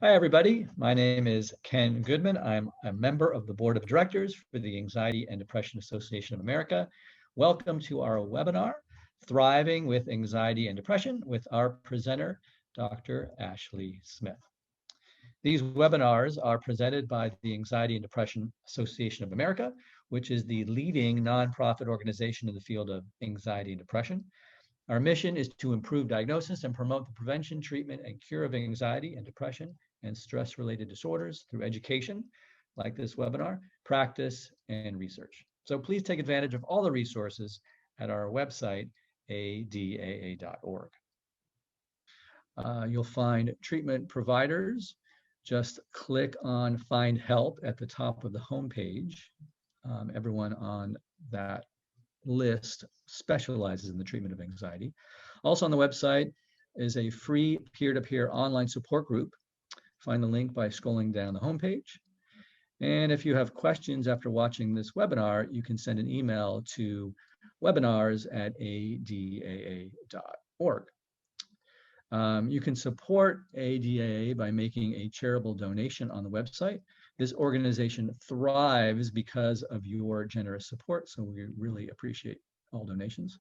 Hi, everybody. My name is Ken Goodman. I'm a member of the Board of Directors for the Anxiety and Depression Association of America. Welcome to our webinar, Thriving with Anxiety and Depression, with our presenter, Dr. Ashley Smith. These webinars are presented by the Anxiety and Depression Association of America, which is the leading nonprofit organization in the field of anxiety and depression. Our mission is to improve diagnosis and promote the prevention, treatment, and cure of anxiety and depression and stress-related disorders through education, like this webinar, practice, and research. So please take advantage of all the resources at our website, adaa.org. You'll find treatment providers. Just click on Find Help at the top of the homepage. Everyone on that list specializes in the treatment of anxiety. Also on the website is a free peer-to-peer online support group. Find the link by scrolling down the homepage. And if you have questions after watching this webinar, you can send an email to webinars@adaa.org. You can support ADAA by making a charitable donation on the website. This organization thrives because of your generous support, so we really appreciate all donations.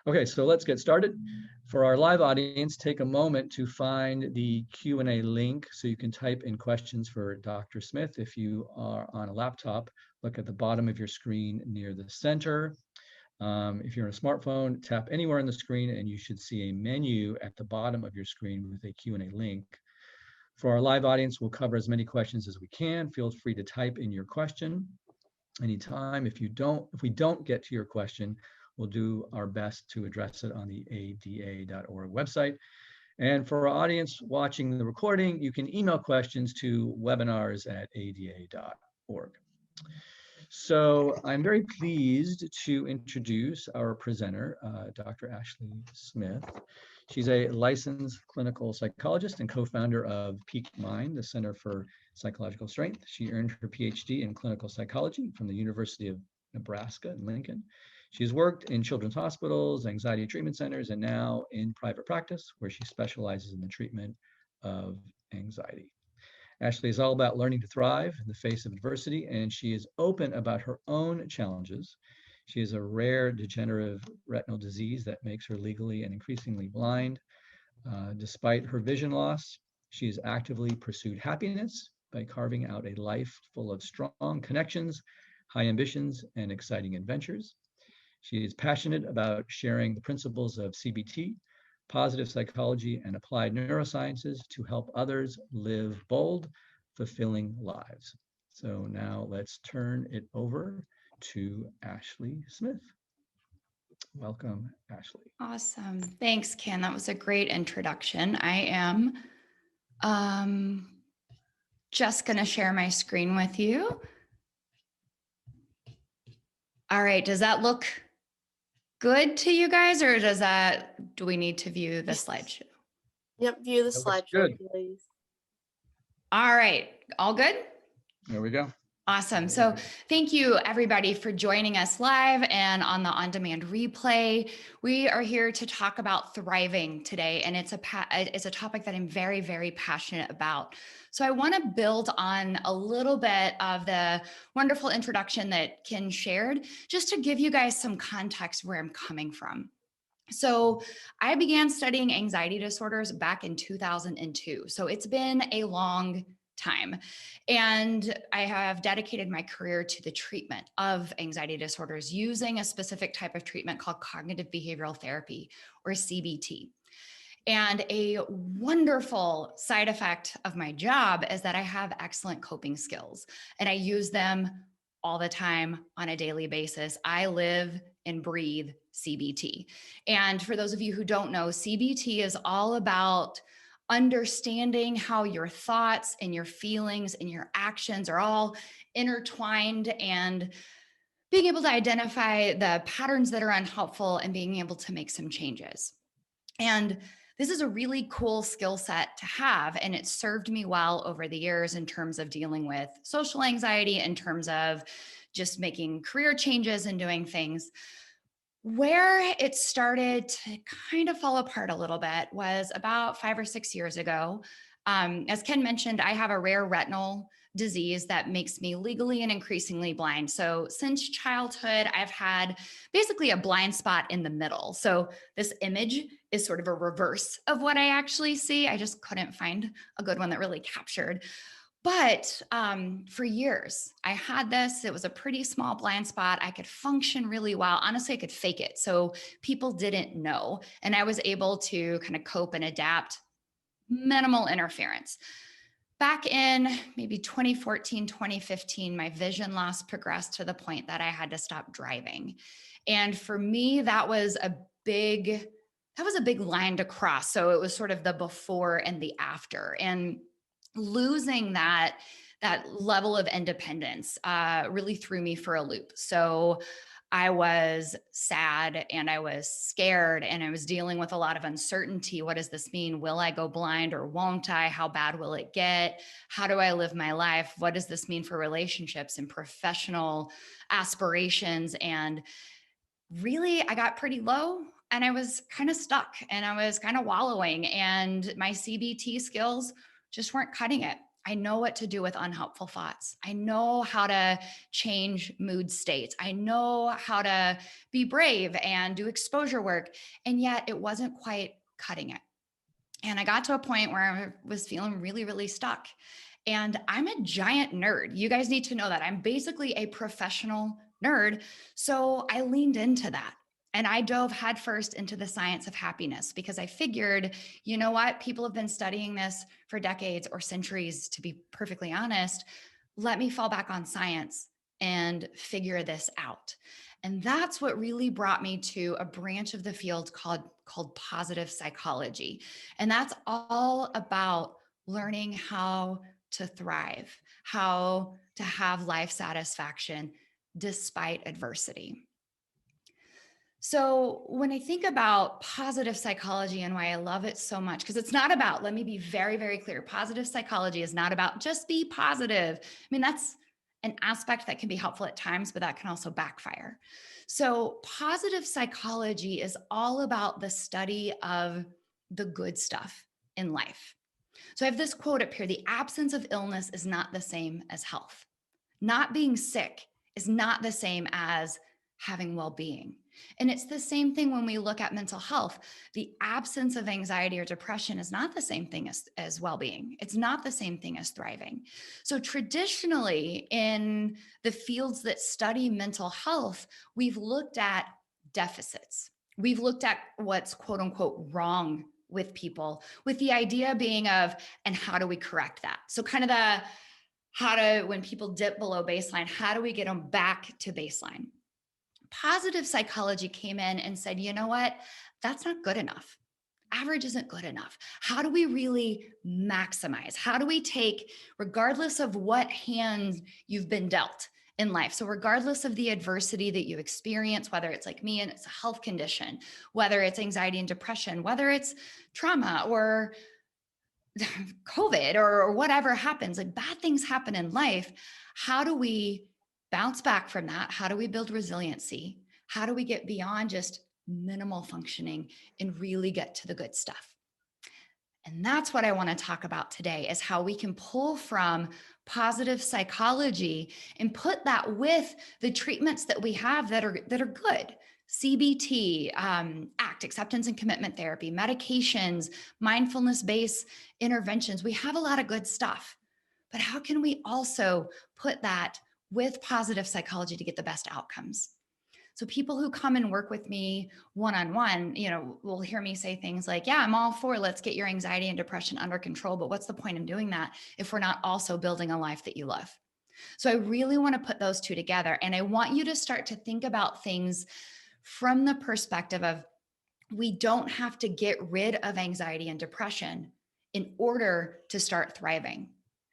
Okay, so let's get started. For our live audience, take a moment to find the Q&A link so you can type in questions for Dr. Smith. If you are on a laptop, look at the bottom of your screen near the center. If you're on a smartphone, tap anywhere on the screen and you should see a menu at the bottom of your screen with a Q&A link. For our live audience, we'll cover as many questions as we can. Feel free to type in your question anytime. If we don't get to your question, we'll do our best to address it on the ada.org website. And for our audience watching the recording, you can email questions to webinars@ada.org. So I'm very pleased to introduce our presenter, Dr. Ashley Smith. She's a licensed clinical psychologist and co-founder of Peak Mind, the Center for Psychological Strength. She earned her PhD in clinical psychology from the University of Nebraska in Lincoln. She has worked in children's hospitals, anxiety treatment centers, and now in private practice, where she specializes in the treatment of anxiety. Ashley is all about learning to thrive in the face of adversity, and she is open about her own challenges. She has a rare degenerative retinal disease that makes her legally and increasingly blind. Despite her vision loss, she has actively pursued happiness by carving out a life full of strong connections, high ambitions, and exciting adventures. She is passionate about sharing the principles of CBT, positive psychology, and applied neurosciences to help others live bold, fulfilling lives. So now let's turn it over to Ashley Smith. Welcome, Ashley. Awesome. Thanks, Ken. That was a great introduction. I am just going to share my screen with you. All right. Does that look good to you guys, or do we need to view the slideshow? Yep, view the slideshow, please. All right, all good? There we go. Awesome. So thank you everybody for joining us live and on the on-demand replay. We are here to talk about thriving today, and it's a topic that I'm very, very passionate about. So I want to build on a little bit of the wonderful introduction that Ken shared, just to give you guys some context where I'm coming from. So I began studying anxiety disorders back in 2002. So it's been a long time. And I have dedicated my career to the treatment of anxiety disorders using a specific type of treatment called cognitive behavioral therapy, or CBT. And a wonderful side effect of my job is that I have excellent coping skills, and I use them all the time on a daily basis. I live and breathe CBT. And for those of you who don't know, CBT is all about understanding how your thoughts and your feelings and your actions are all intertwined, and being able to identify the patterns that are unhelpful and being able to make some changes. And this is a really cool skill set to have, and it's served me well over the years in terms of dealing with social anxiety, in terms of just making career changes and doing things. Where it started to kind of fall apart a little bit was about 5 or 6 years ago. As Ken mentioned, I have a rare retinal disease that makes me legally and increasingly blind. So since childhood, I've had basically a blind spot in the middle. So this image is sort of a reverse of what I actually see. I just couldn't find a good one that really captured. But for years, I had this. It was a pretty small blind spot. I could function really well. Honestly, I could fake it. So people didn't know. And I was able to kind of cope and adapt, minimal interference. Back in maybe 2014, 2015, my vision loss progressed to the point that I had to stop driving. And for me, that was a big line to cross. So it was sort of the before and the after. And losing that level of independence really threw me for a loop. So I was sad and I was scared and I was dealing with a lot of uncertainty. What does this mean? Will I go blind or won't I? How bad will it get? How do I live my life? What does this mean for relationships and professional aspirations? And really, I got pretty low and I was kind of stuck and I was kind of wallowing, and my CBT skills just weren't cutting it. I know what to do with unhelpful thoughts. I know how to change mood states. I know how to be brave and do exposure work. And yet it wasn't quite cutting it. And I got to a point where I was feeling really, really stuck. And I'm a giant nerd. You guys need to know that. I'm basically a professional nerd. So I leaned into that. And I dove headfirst into the science of happiness because I figured, you know what? People have been studying this for decades or centuries, to be perfectly honest. Let me fall back on science and figure this out. And that's what really brought me to a branch of the field called positive psychology. And that's all about learning how to thrive, how to have life satisfaction despite adversity. So when I think about positive psychology and why I love it so much, because it's not about, let me be very, very clear, positive psychology is not about just be positive. I mean, that's an aspect that can be helpful at times, but that can also backfire. So positive psychology is all about the study of the good stuff in life. So I have this quote up here: the absence of illness is not the same as health. Not being sick is not the same as having well-being. And it's the same thing when we look at mental health. The absence of anxiety or depression is not the same thing as well-being. It's not the same thing as thriving. So traditionally, in the fields that study mental health, we've looked at deficits. We've looked at what's quote unquote wrong with people, with the idea being of, and how do we correct that? So kind of when people dip below baseline, how do we get them back to baseline? Positive psychology came in and said, you know what? That's not good enough. Average isn't good enough. How do we really maximize? How do we take, regardless of what hand you've been dealt in life, so regardless of the adversity that you experience, whether it's like me and it's a health condition, whether it's anxiety and depression, whether it's trauma or COVID or whatever happens, like bad things happen in life. How do we bounce back from that? How do we build resiliency? How do we get beyond just minimal functioning and really get to the good stuff? And that's what I want to talk about today, is how we can pull from positive psychology and put that with the treatments that we have that are good. CBT, ACT, acceptance and commitment therapy, medications, mindfulness-based interventions. We have a lot of good stuff, but how can we also put that with positive psychology to get the best outcomes? So people who come and work with me one-on-one, will hear me say things like, yeah, I'm all for, let's get your anxiety and depression under control, but what's the point in doing that if we're not also building a life that you love? So I really want to put those two together. And I want you to start to think about things from the perspective of, we don't have to get rid of anxiety and depression in order to start thriving.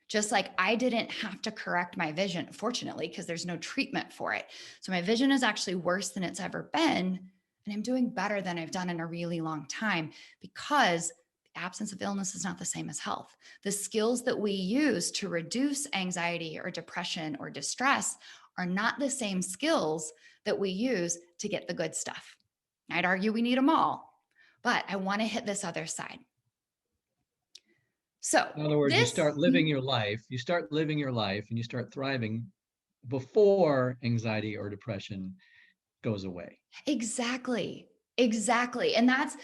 Just like I didn't have to correct my vision, fortunately, because there's no treatment for it. So my vision is actually worse than it's ever been. And I'm doing better than I've done in a really long time, because the absence of illness is not the same as health. The skills that we use to reduce anxiety or depression or distress are not the same skills that we use to get the good stuff. I'd argue we need them all, but I want to hit this other side. So in other words, you start living your life, and you start thriving before anxiety or depression goes away. Exactly. And that's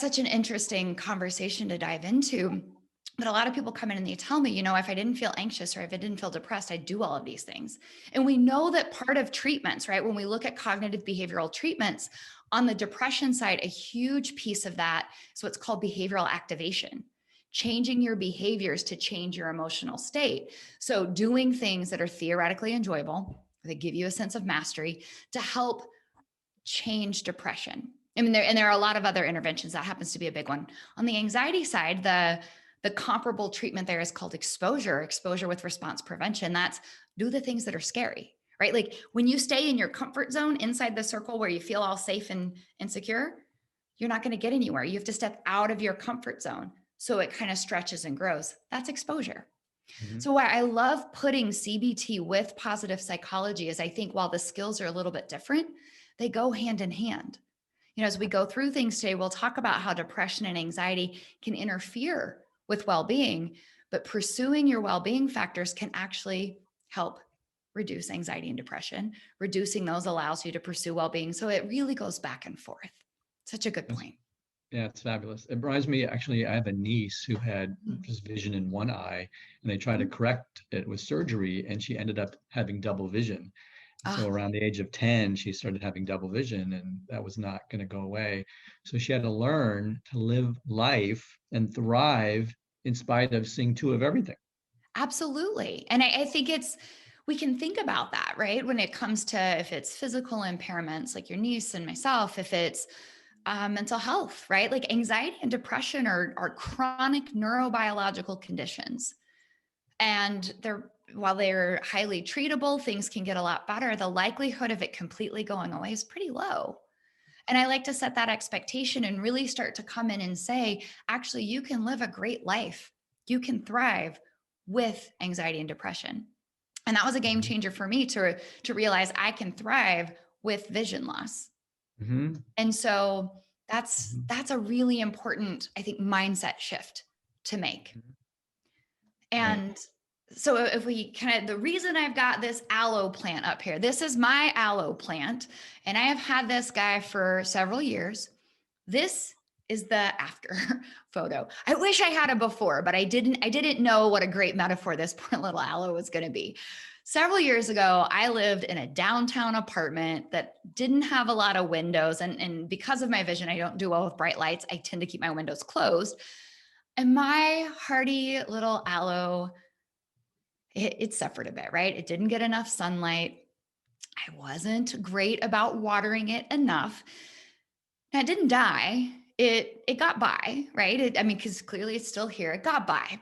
such an interesting conversation to dive into. But a lot of people come in and they tell me, if I didn't feel anxious or if I didn't feel depressed, I'd do all of these things. And we know that part of treatments, right? When we look at cognitive behavioral treatments on the depression side, a huge piece of that is what's called behavioral activation, changing your behaviors to change your emotional state. So doing things that are theoretically enjoyable, that give you a sense of mastery to help change depression. I mean, there are a lot of other interventions. That happens to be a big one. On the anxiety side, the comparable treatment there is called exposure with response prevention. That's do the things that are scary, right? Like when you stay in your comfort zone inside the circle where you feel all safe and secure, you're not going to get anywhere. You have to step out of your comfort zone. So it kind of stretches and grows. That's exposure. Mm-hmm. So why I love putting CBT with positive psychology is I think while the skills are a little bit different, they go hand in hand. As we go through things today, we'll talk about how depression and anxiety can interfere with well-being, but pursuing your well-being factors can actually help reduce anxiety and depression. Reducing those allows you to pursue well-being. So it really goes back and forth. Such a good point. Yeah, it's fabulous. It reminds me, actually, I have a niece who had just vision in one eye, and they tried to correct it with surgery, and she ended up having double vision. So around the age of 10, she started having double vision, and that was not going to go away. So she had to learn to live life and thrive in spite of seeing two of everything. Absolutely. And I think we can think about that, right? When it comes to if it's physical impairments like your niece and myself, if it's mental health, right? Like anxiety and depression are chronic neurobiological conditions. And while they're highly treatable, things can get a lot better. The likelihood of it completely going away is pretty low. And I like to set that expectation and really start to come in and say, actually, you can live a great life. You can thrive with anxiety and depression. And that was a game changer for me to realize I can thrive with vision loss. Mm-hmm. And so that's a really important, I think, mindset shift to make. And so if we the reason I've got this aloe plant up here, this is my aloe plant, and I have had this guy for several years. This is the after photo. I wish I had a before, but I didn't know what a great metaphor this poor little aloe was going to be. Several years ago, I lived in a downtown apartment that didn't have a lot of windows. And because of my vision, I don't do well with bright lights. I tend to keep my windows closed. And my hardy little aloe, it suffered a bit, right? It didn't get enough sunlight. I wasn't great about watering it enough. Now, it didn't die. It got by, right? Because clearly it's still here. It got by,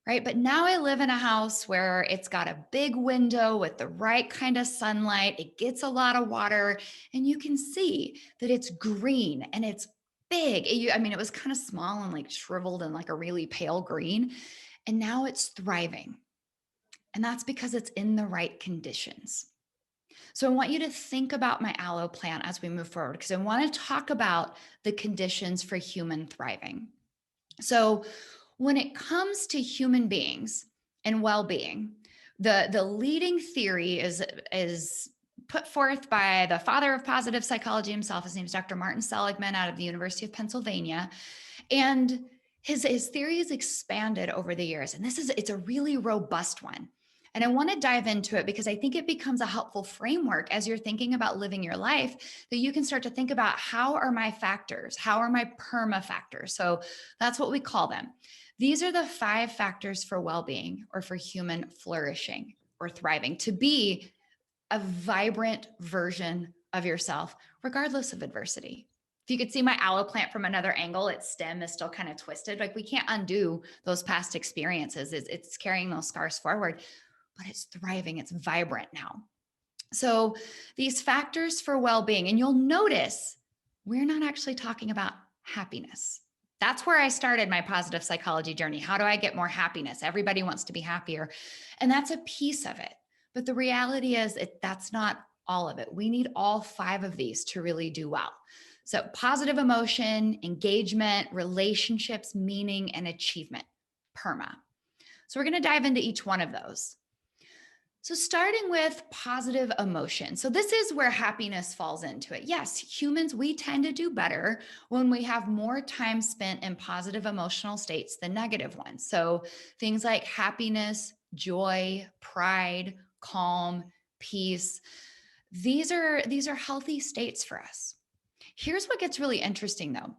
right? But now I live in a house where it's got a big window with the right kind of sunlight. It gets a lot of water, and you can see that it's green and it's big. It was kind of small and like shriveled and like a really pale green. And now it's thriving. And that's because it's in the right conditions. So I want you to think about my aloe plant as we move forward, because I want to talk about the conditions for human thriving. So when it comes to human beings and well-being, the leading theory is put forth by the father of positive psychology himself. His name is Dr. Martin Seligman out of the University of Pennsylvania. And his theory has expanded over the years. And it's a really robust one. And I want to dive into it because I think it becomes a helpful framework as you're thinking about living your life, that you can start to think about, how are my factors? How are my perma factors? So that's what we call them. These are the 5 factors for well-being or for human flourishing or thriving, to be a vibrant version of yourself, regardless of adversity. If you could see my aloe plant from another angle, its stem is still kind of twisted. Like, we can't undo those past experiences. It's carrying those scars forward, but it's thriving. It's vibrant now. So these factors for well-being, and you'll notice we're not actually talking about happiness. That's where I started my positive psychology journey. How do I get more happiness? Everybody wants to be happier. And that's a piece of it. But the reality is that's not all of it. We need all 5 of these to really do well. So positive emotion, engagement, relationships, meaning, and achievement, PERMA. So we're going to dive into each one of those. So starting with positive emotion. So this is where happiness falls into it. Yes, humans, we tend to do better when we have more time spent in positive emotional states than negative ones. So things like happiness, joy, pride, calm, peace. These are healthy states for us. Here's what gets really interesting though.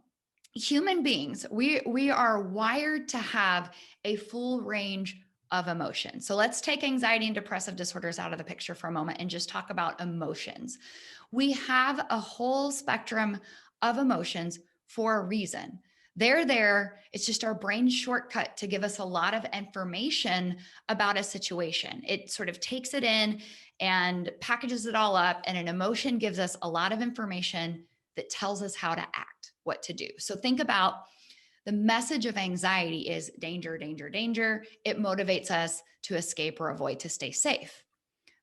Human beings, we are wired to have a full range of emotion. So let's take anxiety and depressive disorders out of the picture for a moment and just talk about emotions. We have a whole spectrum of emotions for a reason. They're there. It's just our brain's shortcut to give us a lot of information about a situation. It sort of takes it in and packages it all up, and an emotion gives us a lot of information that tells us how to act, what to do. So think about the message of anxiety is danger, danger, danger. It motivates us to escape or avoid, to stay safe.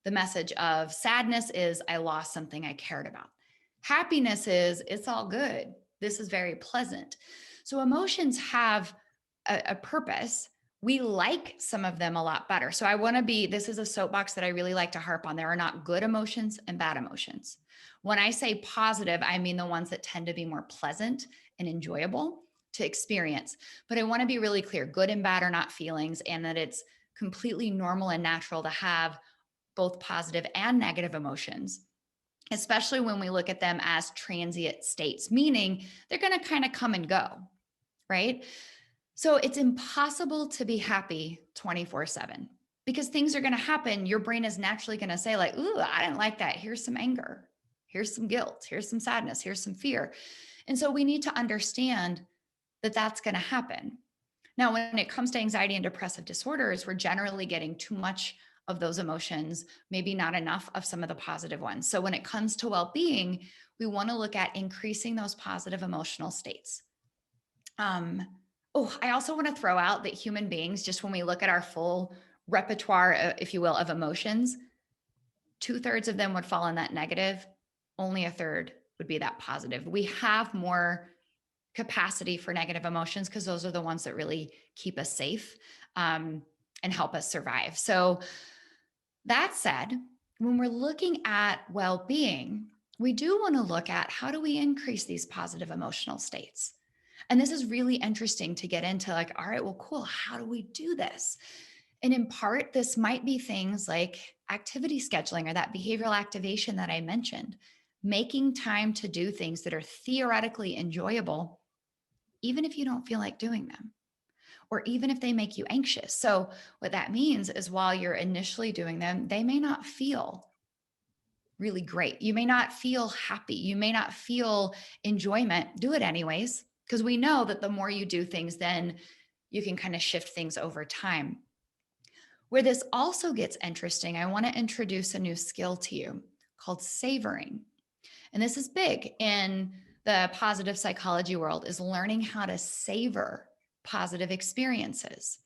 The message of sadness is I lost something I cared about. Happiness is it's all good. This is very pleasant. So emotions have a purpose. We like some of them a lot better. So this is a soapbox that I really like to harp on. There are not good emotions and bad emotions. When I say positive, I mean the ones that tend to be more pleasant and enjoyable to experience. But I want to be really clear, good and bad are not feelings, and that it's completely normal and natural to have both positive and negative emotions, especially when we look at them as transient states, meaning they're going to kind of come and go, right? So it's impossible to be happy 24/7 because things are going to happen. Your brain is naturally going to say like, ooh, I didn't like that. Here's some anger. Here's some guilt. Here's some sadness. Here's some fear. And so we need to understand that that's going to happen. Now, when it comes to anxiety and depressive disorders, we're generally getting too much of those emotions, maybe not enough of some of the positive ones. So when it comes to well-being, we want to look at increasing those positive emotional states. I also want to throw out that human beings, just when we look at our full repertoire, if you will, of emotions, 2/3 of them would fall in that negative. Only 1/3 would be that positive. We have more capacity for negative emotions because those are the ones that really keep us safe and help us survive. So that said, when we're looking at well-being, we do want to look at how do we increase these positive emotional states? And this is really interesting to get into like, all right, well, cool. How do we do this? And in part, this might be things like activity scheduling or that behavioral activation that I mentioned, making time to do things that are theoretically enjoyable, even if you don't feel like doing them, or even if they make you anxious. So what that means is while you're initially doing them, they may not feel really great. You may not feel happy. You may not feel enjoyment. Do it anyways, because we know that the more you do things, then you can kind of shift things over time. Where this also gets interesting, I want to introduce a new skill to you called savoring. And this is big in the positive psychology world, is learning how to savor positive experiences.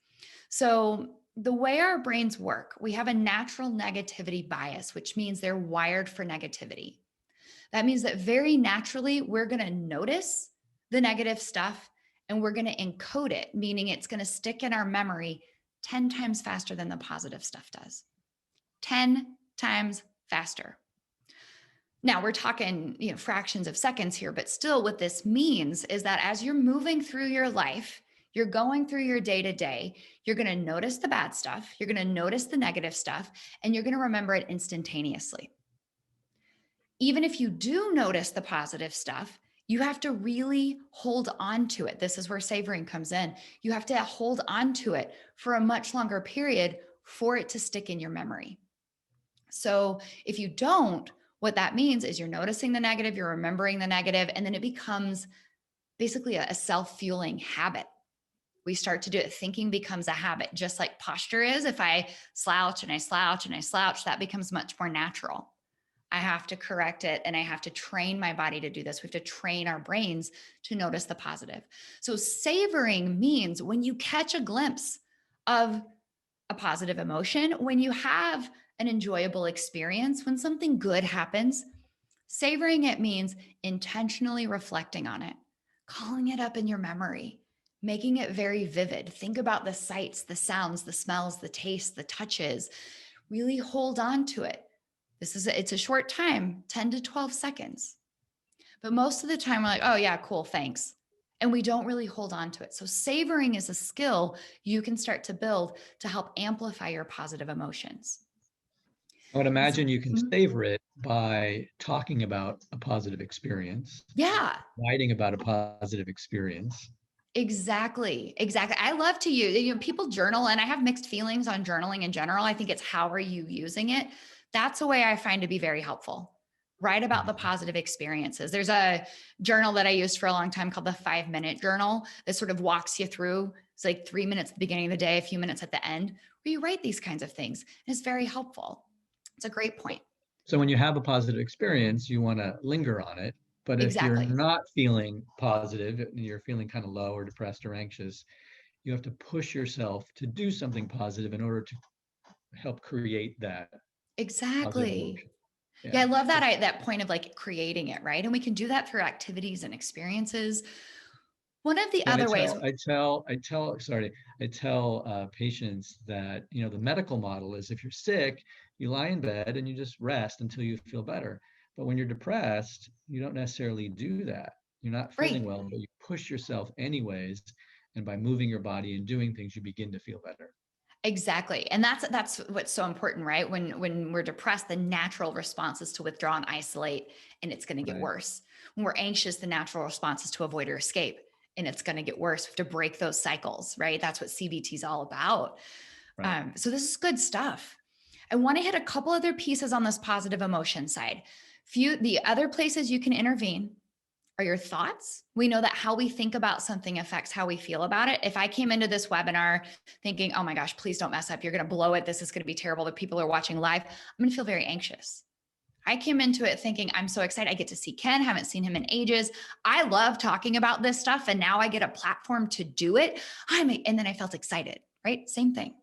So the way our brains work, we have a natural negativity bias, which means they're wired for negativity. That means that very naturally, we're going to notice the negative stuff and we're going to encode it, meaning it's going to stick in our memory 10 times faster than the positive stuff does. 10 times faster. Now we're talking, fractions of seconds here, but still what this means is that as you're moving through your life, you're going through your day-to-day, you're going to notice the bad stuff, you're going to notice the negative stuff, and you're going to remember it instantaneously. Even if you do notice the positive stuff, you have to really hold on to it. This is where savoring comes in. You have to hold on to it for a much longer period for it to stick in your memory. So if you don't, what that means is you're noticing the negative, you're remembering the negative, and then it becomes basically a self-fueling habit. We start to do it. Thinking becomes a habit, just like posture is. If I slouch and I slouch and I slouch, that becomes much more natural. I have to correct it and I have to train my body to do this. We have to train our brains to notice the positive. So savoring means when you catch a glimpse of a positive emotion, when you have an enjoyable experience, when something good happens, savoring it means intentionally reflecting on it, calling it up in your memory, making it very vivid. Think about the sights, the sounds, the smells, the tastes, the touches. Really hold on to it. It's a short time, 10 to 12 seconds. But most of the time we're like, oh yeah, cool, thanks. And we don't really hold on to it. So savoring is a skill you can start to build to help amplify your positive emotions. I would imagine you can Mhm. savor it by talking about a positive experience, Yeah, writing about a positive experience. exactly. Exactly. I love to use, people journal, and I have mixed feelings on journaling in general. I think it's how are you using it? That's a way I find to be very helpful. Write about the positive experiences. There's a journal that I used for a long time called the 5-minute journal that sort of walks you through. It's like 3 minutes at the beginning of the day, a few minutes at the end, where you write these kinds of things. And it's very helpful. It's a great point. So when you have a positive experience, you want to linger on it. But if you're Exactly. not feeling positive, and you're feeling kind of low or depressed or anxious, you have to push yourself to do something positive in order to help create that positive Exactly. emotion. Yeah, I Yeah. love that point of like creating it, right? And we can do that through activities and experiences. One of the Yeah, other ways, I tell patients that, the medical model is if you're sick, you lie in bed and you just rest until you feel better. But when you're depressed, you don't necessarily do that. You're not feeling right? well, but you push yourself anyways. And by moving your body and doing things, you begin to feel better. Exactly. And that's what's so important, right? When we're depressed, the natural response is to withdraw and isolate, and it's going to get Right. worse. When we're anxious, the natural response is to avoid or escape, and it's going to get worse. We have to break those cycles, right? That's what CBT is all about. Right. So this is good stuff. I want to hit a couple other pieces on this positive emotion side. The other places you can intervene are your thoughts. We know that how we think about something affects how we feel about it. If I came into this webinar thinking, oh my gosh, please don't mess up, you're going to blow it, this is going to be terrible, the people are watching live, I'm going to feel very anxious. I came into it thinking, I'm so excited. I get to see Ken, haven't seen him in ages. I love talking about this stuff. And now I get a platform to do it. And then I felt excited, right? Same thing.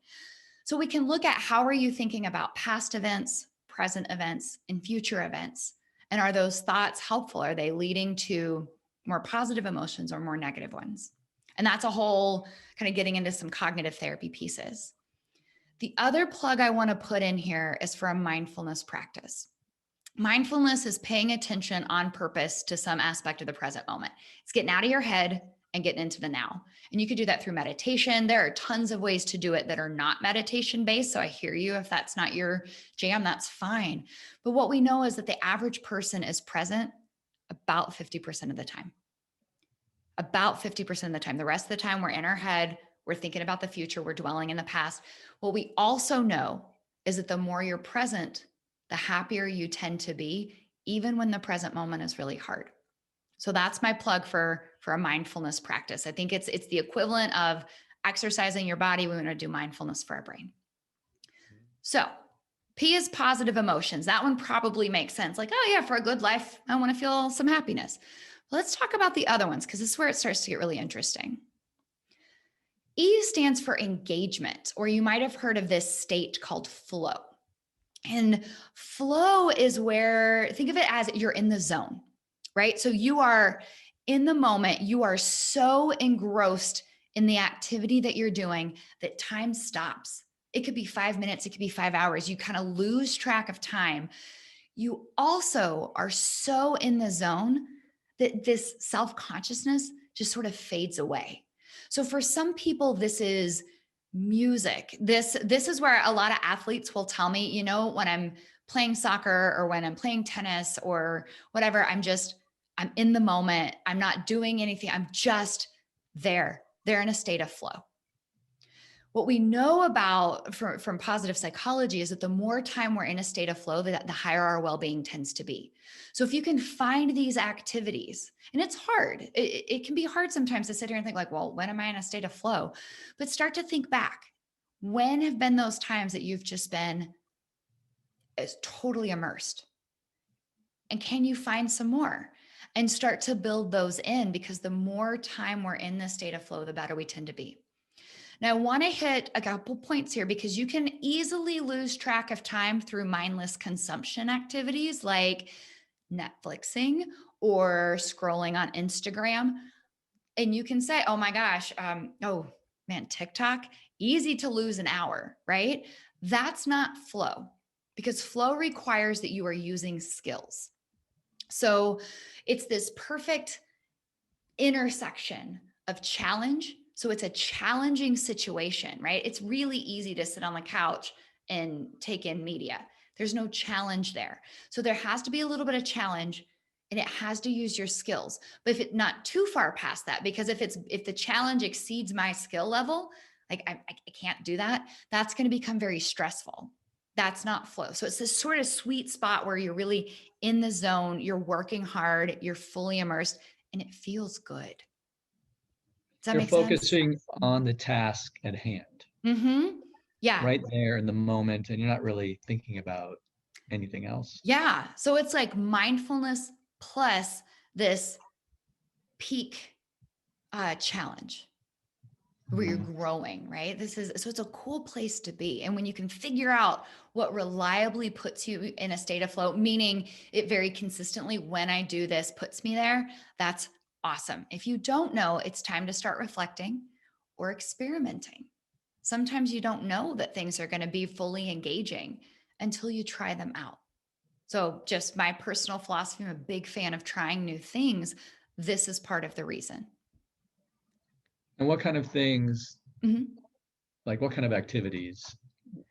So we can look at how are you thinking about past events, present events, and future events? And are those thoughts helpful? Are they leading to more positive emotions or more negative ones? And that's a whole kind of getting into some cognitive therapy pieces. The other plug I want to put in here is for a mindfulness practice. Mindfulness is paying attention on purpose to some aspect of the present moment. It's getting out of your head and getting into the now. And you could do that through meditation. There are tons of ways to do it that are not meditation based. So I hear you. If that's not your jam, that's fine. But what we know is that the average person is present about 50% of the time. About 50% of the time. The rest of the time, we're in our head. We're thinking about the future. We're dwelling in the past. What we also know is that the more you're present, the happier you tend to be, even when the present moment is really hard. So that's my plug for a mindfulness practice. I think it's the equivalent of exercising your body. We want to do mindfulness for our brain. So P is positive emotions. That one probably makes sense. Like, oh yeah, for a good life, I want to feel some happiness. Let's talk about the other ones because this is where it starts to get really interesting. E stands for engagement, or you might have heard of this state called flow. And flow is where, think of it as you're in the zone, right? So you are in the moment, you are so engrossed in the activity that you're doing that time stops. It could be 5 minutes, it could be 5 hours. You kind of lose track of time. You also are so in the zone that this self-consciousness just sort of fades away. So for some people, this is music. This is where a lot of athletes will tell me, when I'm playing soccer or when I'm playing tennis or whatever, I'm in the moment. I'm not doing anything. I'm just there. They're in a state of flow. What we know about from positive psychology is that the more time we're in a state of flow, the higher our well-being tends to be. So if you can find these activities, and it's hard, it can be hard sometimes to sit here and think like, well, when am I in a state of flow? But start to think back. When have been those times that you've just been totally immersed? And can you find some more? And start to build those in, because the more time we're in this state of flow, the better we tend to be. Now, I want to hit a couple points here because you can easily lose track of time through mindless consumption activities like Netflixing or scrolling on Instagram. And you can say, oh my gosh, oh man, TikTok, easy to lose an hour, right? That's not flow, because flow requires that you are using skills. So it's this perfect intersection of challenge. So it's a challenging situation, right? It's really easy to sit on the couch and take in media. There's no challenge there. So there has to be a little bit of challenge, and it has to use your skills. But if it's not too far past that, because if the challenge exceeds my skill level, like I can't do that, that's going to become very stressful. That's not flow. So it's this sort of sweet spot where you're really in the zone, you're working hard, you're fully immersed, and it feels good. Does that You're make sense? focusing on the task at hand, Mm-hmm. Yeah. right there in the moment, and you're not really thinking about anything else. Yeah. So it's like mindfulness plus this peak challenge where you're growing, right? So it's a cool place to be. And when you can figure out what reliably puts you in a state of flow, meaning it very consistently, when I do this, puts me there, that's awesome. If you don't know, it's time to start reflecting or experimenting. Sometimes you don't know that things are going to be fully engaging until you try them out. So, just my personal philosophy, I'm a big fan of trying new things. This is part of the reason. And what kind of things, Mhm. like what kind of activities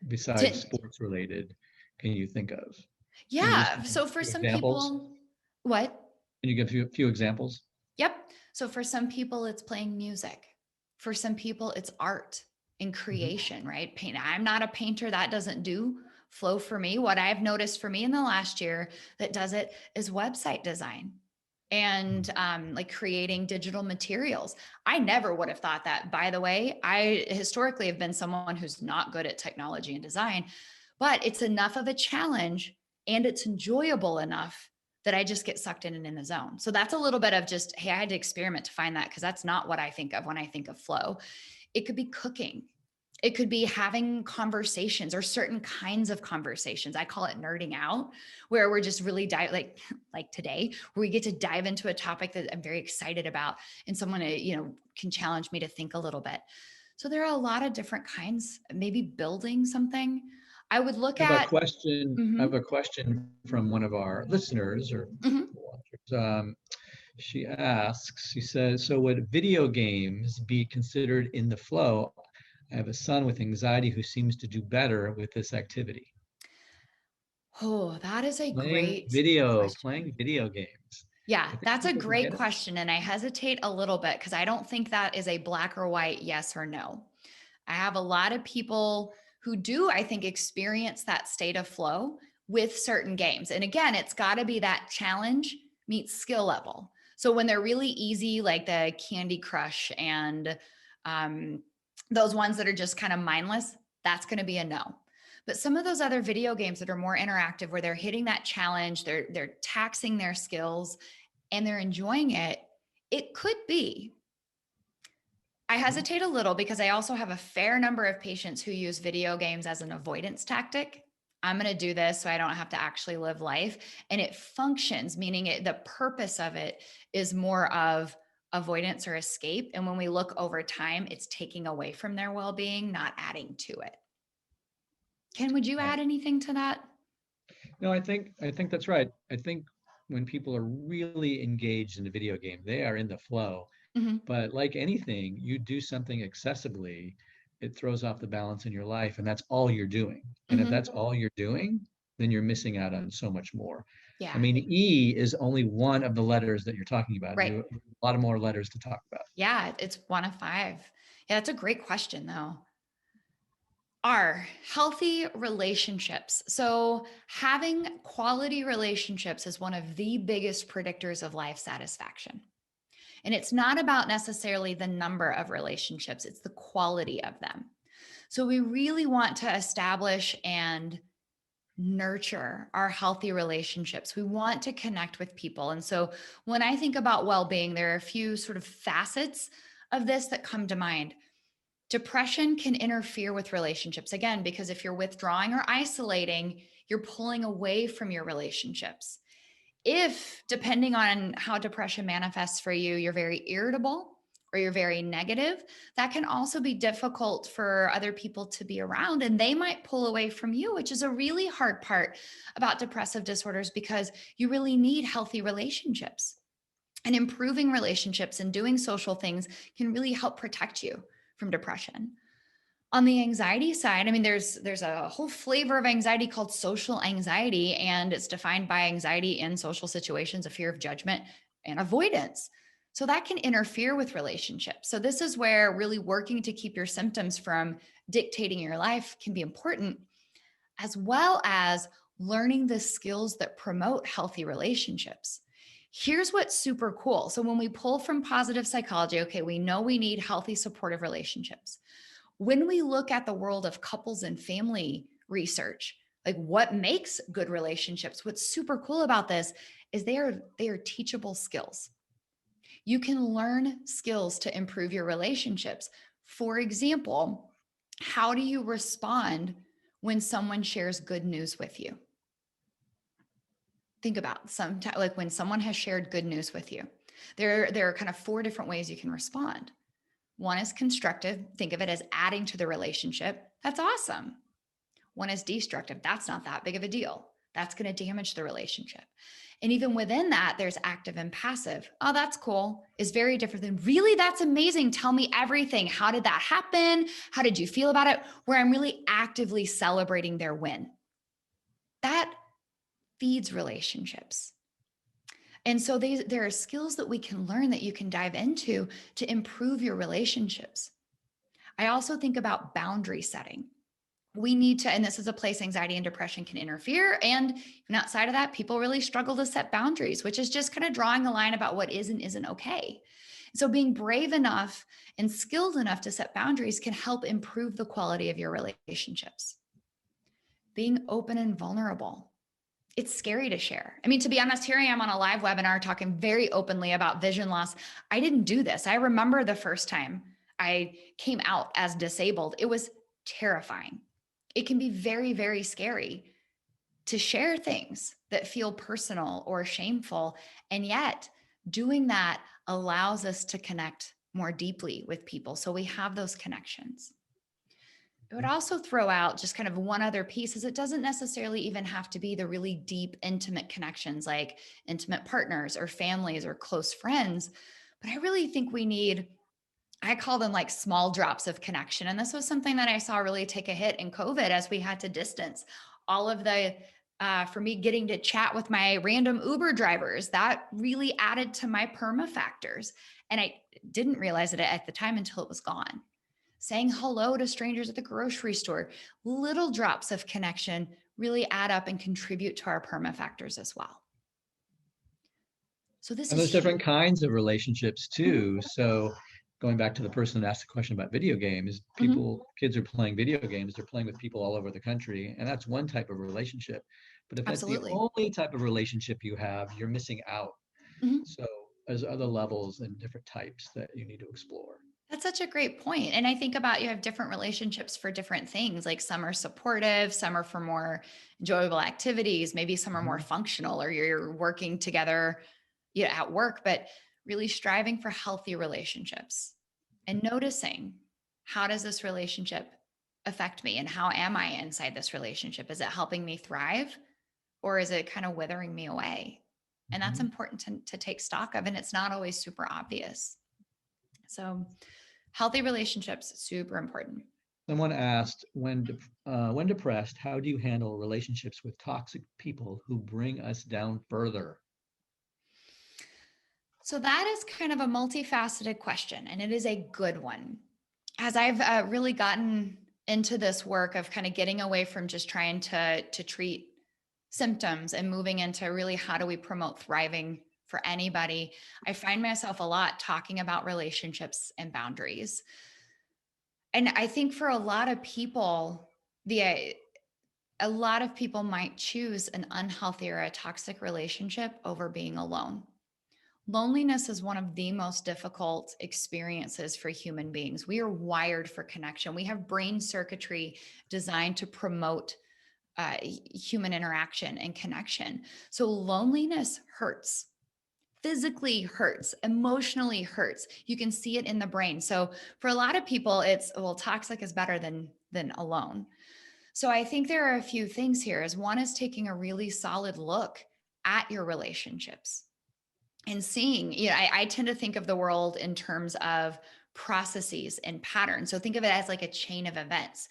besides sports related can you think of? Can you just Yeah. give So for a few some examples? people, what? Can you give a few examples? Yep. So for some people, it's playing music. For some people, it's art and Mhm. creation, right? Paint. I'm not a painter. That doesn't do flow for me. What I've noticed for me in the last year that does it is website design and like creating digital materials. I never would have thought that. By the way, I historically have been someone who's not good at technology and design, but it's enough of a challenge and it's enjoyable enough that I just get sucked in and in the zone. So that's a little bit of just, hey, I had to experiment to find that because that's not what I think of when I think of flow. It could be cooking. It could be having conversations or certain kinds of conversations. I call it nerding out, where we're just really like today, where we get to dive into a topic that I'm very excited about, and someone can challenge me to think a little bit. So there are a lot of different kinds. Maybe building something. I would look I have a at. question. I Mhm, have a question from one of our listeners or mhm. watchers. She asks, she says, so would video games be considered in the flow? I have a son with anxiety who seems to do better with this activity. Oh, that is a Playing great video, playing question. video games. Yeah, I think that's a people can great get it. question. And I hesitate a little bit because I don't think that is a black or white yes or no. I have a lot of people who do, I think, experience that state of flow with certain games. And again, it's got to be that challenge meets skill level. So when they're really easy, like the Candy Crush and um, those ones that are just kind of mindless, that's going to be a no. But some of those other video games that are more interactive, where they're hitting that challenge, they're taxing their skills, and they're enjoying it, it could be. I hesitate a little because I also have a fair number of patients who use video games as an avoidance tactic. I'm going to do this so I don't have to actually live life. And it functions, meaning the purpose of it is more of avoidance or escape. And when we look over time, it's taking away from their well being, not adding to it. Ken, would you Right. add anything to that? No, I think that's right. I think when people are really engaged in the video game, they are in the flow. Mhm. But like anything, you do something excessively, it throws off the balance in your life, and that's all you're doing. And if Mhm. that's all you're doing, then you're missing out on so much more. I Yeah. mean, E is only one of the letters that you're talking about. Right. You a lot of more letters to talk about. Yeah, it's one of five. Yeah, that's a great question, though. Are healthy relationships. So, having quality relationships is one of the biggest predictors of life satisfaction. And it's not about necessarily the number of relationships, it's the quality of them. So, we really want to establish and nurture our healthy relationships. We want to connect with people. And so, when I think about well being, there are a few sort of facets of this that come to mind. Depression can interfere with relationships again, because if you're withdrawing or isolating, you're pulling away from your relationships. If, depending on how depression manifests for you, you're very irritable or you're very negative, that can also be difficult for other people to be around, and they might pull away from you, which is a really hard part about depressive disorders, because you really need healthy relationships. And improving relationships and doing social things can really help protect you from depression. On the anxiety side, I mean, there's a whole flavor of anxiety called social anxiety, and it's defined by anxiety in social situations, a fear of judgment and avoidance. So that can interfere with relationships. So this is where really working to keep your symptoms from dictating your life can be important, as well as learning the skills that promote healthy relationships. Here's what's super cool. So when we pull from positive psychology, okay, we know we need healthy, supportive relationships. When we look at the world of couples and family research, like what makes good relationships, what's super cool about this is they are teachable skills. You can learn skills to improve your relationships. For example, how do you respond when someone shares good news with you? Think about like when someone has shared good news with you. There are kind of 4 different ways you can respond. One is constructive. Think of it as adding to the relationship. That's awesome. One is destructive. That's not that big of a deal. That's going to damage the relationship. And even within that, there's active and passive. Oh, that's cool. Is very different than really, that's amazing. Tell me everything. How did that happen? How did you feel about it? Where I'm really actively celebrating their win. That feeds relationships. And so there are skills that we can learn that you can dive into to improve your relationships. I also think about boundary setting. We need to, and this is a place anxiety and depression can interfere. And even outside of that, people really struggle to set boundaries, which is just kind of drawing a line about what is and isn't okay. So being brave enough and skilled enough to set boundaries can help improve the quality of your relationships. Being open and vulnerable. It's scary to share. I mean, to be honest, here I am on a live webinar talking very openly about vision loss. I didn't do this. I remember the first time I came out as disabled. It was terrifying. It can be very, very scary to share things that feel personal or shameful. And yet, doing that allows us to connect more deeply with people. So we have those connections. I would also throw out just kind of one other piece is it doesn't necessarily even have to be the really deep, intimate connections like intimate partners or families or close friends. But I really think we need, I call them like small drops of connection. And this was something that I saw really take a hit in COVID as we had to distance. All of the, for me, getting to chat with my random Uber drivers, that really added to my PERMA factors. And I didn't realize it at the time until it was gone. Saying hello to strangers at the grocery store, little drops of connection really add up and contribute to our PERMA factors as well. So this and is there's different kinds of relationships too. Mm-hmm. So going back to the person that asked the question about video games, kids are playing video games, they're playing with people all over the country, and that's one type of relationship. But if that's Absolutely. the only type of relationship you have, you're missing out. Mm-hmm. So there's other levels and different types that you need to explore. That's such a great point. And I think about you have different relationships for different things. Like some are supportive, some are for more enjoyable activities, maybe some are more functional, or you're working together at work, but really striving for healthy relationships and noticing, how does this relationship affect me and how am I inside this relationship? Is it helping me thrive or is it kind of withering me away? And that's important to take stock of. And it's not always super obvious. So healthy relationships, super important. Someone asked, when depressed, how do you handle relationships with toxic people who bring us down further? So that is kind of a multifaceted question, and it is a good one. As I've really gotten into this work of kind of getting away from just trying to treat symptoms and moving into really how do we promote thriving for anybody, I find myself a lot talking about relationships and boundaries. And I think for a lot of people, a lot of people might choose an unhealthy or a toxic relationship over being alone. Loneliness is one of the most difficult experiences for human beings. We are wired for connection. We have brain circuitry designed to promote human interaction and connection. So loneliness hurts, physically hurts, emotionally hurts. You can see it in the brain. So for a lot of people, it's, well, toxic is better than alone. So I think there are a few things here. Is one is taking a really solid look at your relationships and seeing, I tend to think of the world in terms of processes and patterns. So think of it as like a chain of events.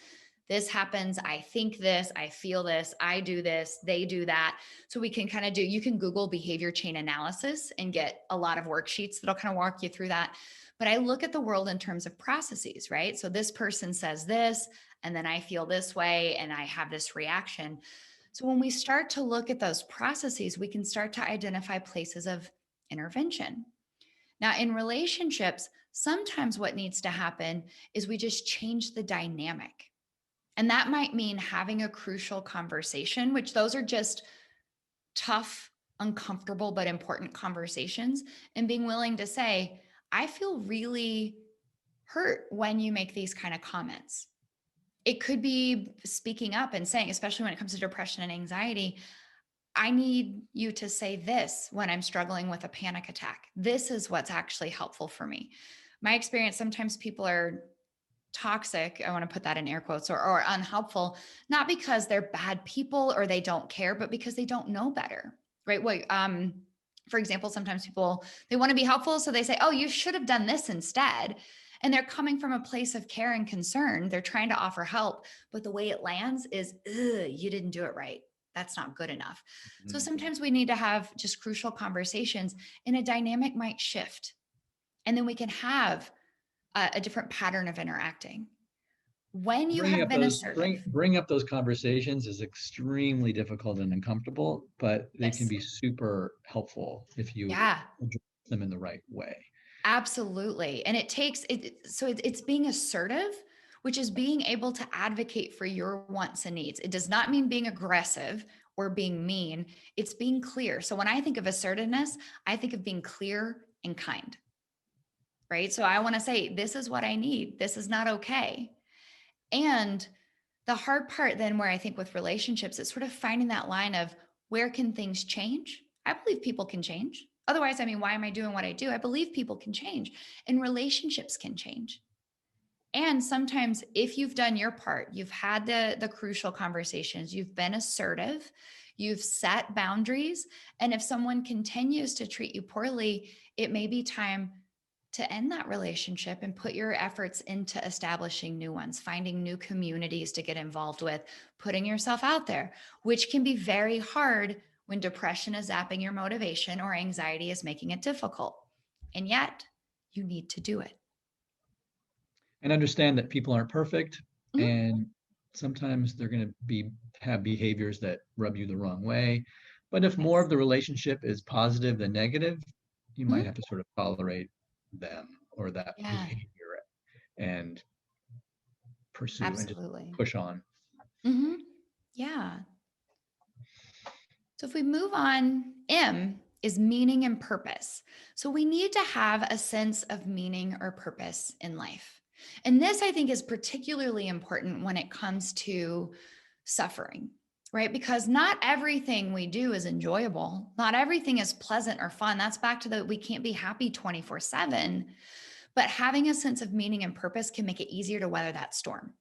This happens, I think this, I feel this, I do this, they do that. So we can kind of you can Google behavior chain analysis and get a lot of worksheets that'll kind of walk you through that. But I look at the world in terms of processes, right? So this person says this, and then I feel this way, and I have this reaction. So when we start to look at those processes, we can start to identify places of intervention. Now, in relationships, sometimes what needs to happen is we just change the dynamic. And that might mean having a crucial conversation, which those are just tough, uncomfortable, but important conversations, and being willing to say, I feel really hurt when you make these kind of comments. It could be speaking up and saying, especially when it comes to depression and anxiety, I need you to say this when I'm struggling with a panic attack. This is what's actually helpful for me. My experience, sometimes people are toxic, I want to put that in air quotes, or unhelpful, not because they're bad people or they don't care, but because they don't know better, right? For example, sometimes people, they want to be helpful. So they say, oh, you should have done this instead. And they're coming from a place of care and concern. They're trying to offer help, but the way it lands is, you didn't do it right. That's not good enough. So sometimes we need to have just crucial conversations, and a dynamic might shift. And then we can have a different pattern of interacting. When you have been assertive. Bring up those conversations is extremely difficult and uncomfortable, but they can Yes. be super helpful if you address them in the right way. Absolutely. And it takes it. So it's being assertive, which is being able to advocate for your wants and needs. It does not mean being aggressive or being mean. It's being clear. So when I think of assertiveness, I think of being clear and kind, right? So I want to say, this is what I need. This is not okay. And the hard part then, where I think with relationships, is sort of finding that line of, where can things change? I believe people can change. Otherwise, I mean, why am I doing what I do? I believe people can change, and relationships can change. And sometimes if you've done your part, you've had the crucial conversations, you've been assertive, you've set boundaries. And if someone continues to treat you poorly, it may be time to end that relationship and put your efforts into establishing new ones, finding new communities to get involved with, putting yourself out there, which can be very hard when depression is zapping your motivation or anxiety is making it difficult. And yet, you need to do it. And understand that people aren't perfect, Mhm. and sometimes they're going to have behaviors that rub you the wrong way. But if more of the relationship is positive than negative, you might have to sort of tolerate them or that behavior and pursue and just push on. Yeah. So if we move on, M is meaning and purpose. So we need to have a sense of meaning or purpose in life. And this, I think, is particularly important when it comes to suffering, right? Because not everything we do is enjoyable. Not everything is pleasant or fun. That's back to we can't be happy 24/7. But having a sense of meaning and purpose can make it easier to weather that storm.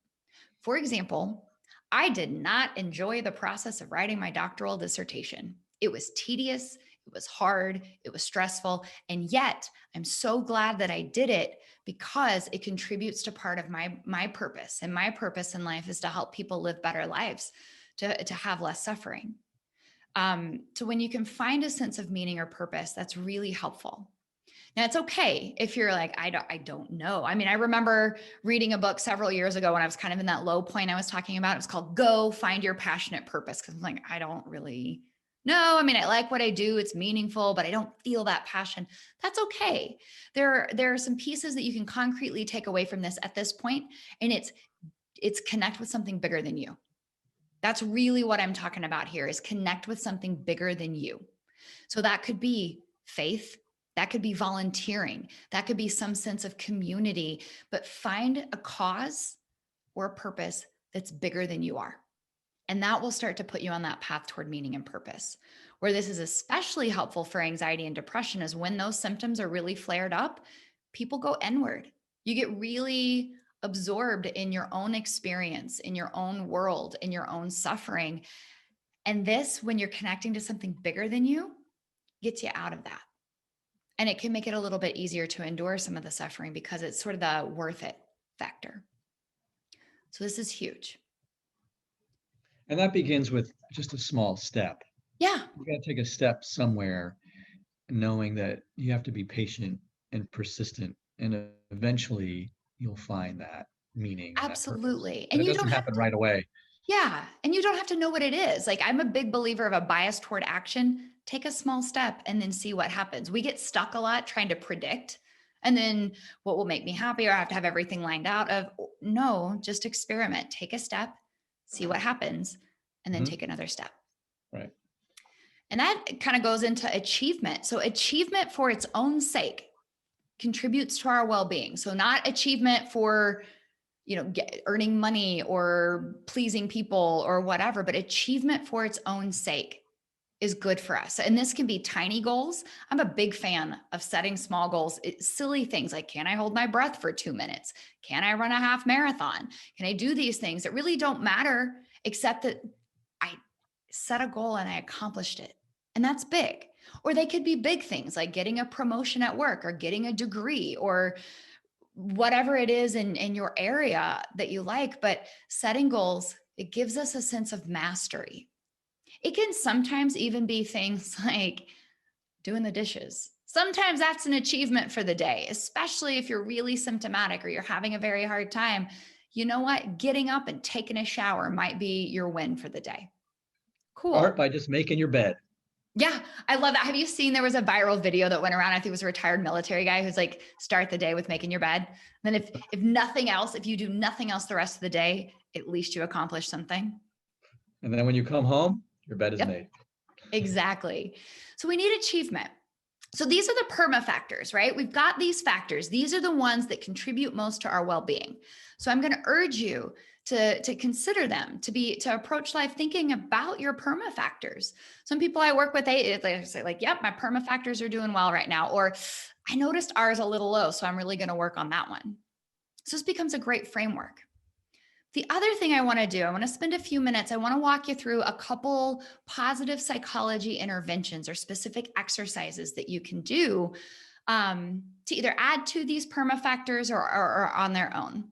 For example, I did not enjoy the process of writing my doctoral dissertation. It was tedious, it was hard, it was stressful, and yet I'm so glad that I did it, because it contributes to part of my purpose. And my purpose in life is to help people live better lives, to have less suffering. So when you can find a sense of meaning or purpose, that's really helpful. Now, it's okay if you're like, I don't know. I mean, I remember reading a book several years ago when I was kind of in that low point I was talking about. It was called Go Find Your Passionate Purpose. Cause I'm like, I don't really know. I mean, I like what I do. It's meaningful, but I don't feel that passion. That's okay. There are some pieces that you can concretely take away from this at this point, and it's connect with something bigger than you. That's really what I'm talking about here, is connect with something bigger than you. So that could be faith. That could be volunteering. That could be some sense of community, but find a cause or a purpose that's bigger than you are. And that will start to put you on that path toward meaning and purpose. Where this is especially helpful for anxiety and depression is when those symptoms are really flared up, people go inward. You get really absorbed in your own experience, in your own world, in your own suffering. And this, when you're connecting to something bigger than you, gets you out of that. And it can make it a little bit easier to endure some of the suffering because it's sort of the worth it factor. So this is huge. And that begins with just a small step. Yeah. You got to take a step somewhere, knowing that you have to be patient and persistent, and eventually you'll find that meaning. Absolutely. And it doesn't happen right away. Yeah. And you don't have to know what it is. Like, I'm a big believer of a bias toward action. Take a small step and then see what happens. We get stuck a lot trying to predict. And then what will make me happy, or I have to have everything lined out of. No, just experiment. Take a step, see what happens, and then take another step. Right. And that kind of goes into achievement. So achievement for its own sake contributes to our well-being. So not achievement for, earning money or pleasing people or whatever, but achievement for its own sake is good for us. And this can be tiny goals. I'm a big fan of setting small goals. It's silly things like, can I hold my breath for 2 minutes? Can I run a half marathon? Can I do these things that really don't matter, except that I set a goal and I accomplished it. And that's big. Or they could be big things like getting a promotion at work or getting a degree or whatever it is in your area that you like. But setting goals, it gives us a sense of mastery. It can sometimes even be things like doing the dishes. Sometimes that's an achievement for the day, especially if you're really symptomatic or you're having a very hard time. You know what? Getting up and taking a shower might be your win for the day. Cool. Start by just making your bed. Yeah, I love that. Have you seen, there was a viral video that went around, I think it was a retired military guy who's like, start the day with making your bed. And then if nothing else, if you do nothing else the rest of the day, at least you accomplish something. And then when you come home, your bed is made. Exactly. So we need achievement. So these are the PERMA factors, right? We've got these factors. These are the ones that contribute most to our well-being. So I'm going to urge you to consider them, to approach life thinking about your PERMA factors. Some people I work with, they say like, yep, my PERMA factors are doing well right now. Or I noticed ours a little low, so I'm really going to work on that one. So this becomes a great framework. The other thing I want to do, I want to spend a few minutes, I want to walk you through a couple positive psychology interventions or specific exercises that you can do to either add to these PERMA factors or on their own.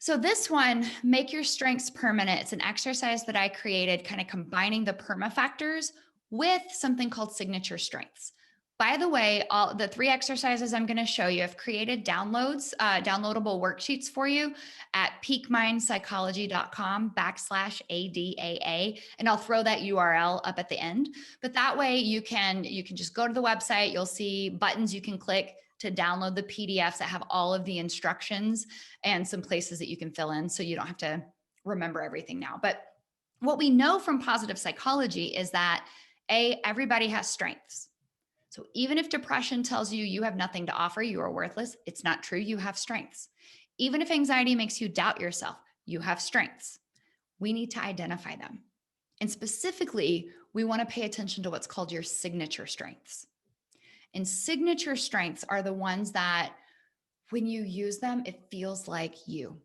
So this one, Make Your Strengths Permanent. It's an exercise that I created, kind of combining the PERMA factors with something called signature strengths. By the way, all the 3 exercises I'm going to show you, I've created downloadable worksheets for you at peakmindpsychology.com/ADAA. And I'll throw that URL up at the end. But that way you can just go to the website. You'll see buttons you can click to download the PDFs that have all of the instructions and some places that you can fill in so you don't have to remember everything now. But what we know from positive psychology is that everybody has strengths. So even if depression tells you you have nothing to offer, you are worthless, it's not true. You have strengths. Even if anxiety makes you doubt yourself, you have strengths. We need to identify them. And specifically, we want to pay attention to what's called your signature strengths. And signature strengths are the ones that when you use them, it feels like you.